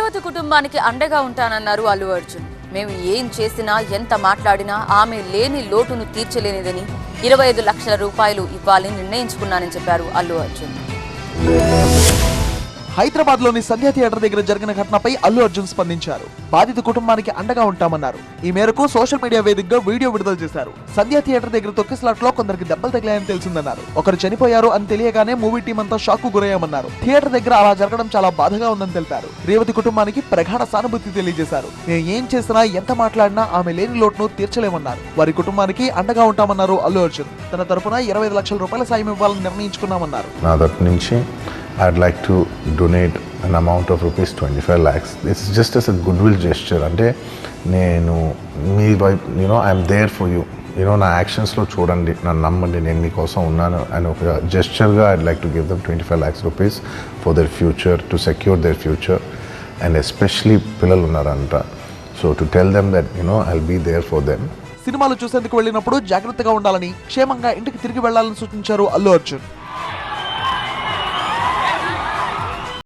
రేవతి కుటుంబానికి అండగా ఉంటానన్నారు అల్లు అర్జున్. మేము ఏం చేసినా ఎంత మాట్లాడినా ఆమె లేని లోటును తీర్చలేనిదని 25 లక్షల రూపాయలు ఇవ్వాలని నిర్ణయించుకున్నానని చెప్పారు అల్లు అర్జున్. హైదరాబాద్ లోని సంధ్యా థియేటర్ దగ్గర జరిగిన ఘటనపై అల్లు అర్జున్ స్పందించారు. బాధిత కుటుంబానికి అండగా ఉంటామన్నారు. ఈ మేరకు సోషల్ మీడియా వేదికగా వీడియో విడుదల చేశారు. సంధ్యా థియేటర్ దగ్గర తొక్కిసలాట్ లో కొందరికి దెబ్బలు తగిలాయని తెలిసిందన్నారు. ఒకరు చనిపోయారు అని తెలియగానే మూవీ టీం అంతా షాక్ కు గురయ్యామన్నారు. థియేటర్ దగ్గర అలా జరగడం చాలా బాధగా ఉందని తెలిపారు. రేవతి కుటుంబానికి ప్రగాఢ సానుభూతి తెలియజేశారు. మేము ఏం చేసినా ఎంత మాట్లాడినా ఆమె లేని లోటును తీర్చలేమన్నారు. వారి కుటుంబానికి అండగా ఉంటామన్నారు అల్లు అర్జున్. తన తరపున 25 లక్షల రూపాయల సాయం ఇవ్వాలని నిర్ణయించుకున్నామన్నారు. I'd like to donate an amount of rupees 25 lakhs. It's just as a goodwill gesture. అంటే నేను మీ వైపు ఐఎమ్ దేర్ ఫర్ యూ నా యాక్షన్స్లో చూడండి, నన్ను నమ్మండి, నేను మీకోసం ఉన్నాను అని ఒక జెస్చర్గా I'd like to give them 25 lakhs rupees for their future, to secure their future, and especially పిల్లలు ఉన్నారంట. So to tell them that I'll be there for them. సినిమాలు చూసేందుకు వెళ్ళినప్పుడు జాగ్రత్తగా ఉండాలని, క్షేమంగా ఇంటికి తిరిగి వెళ్లాలని సూచించారు అల్లు అర్జున్.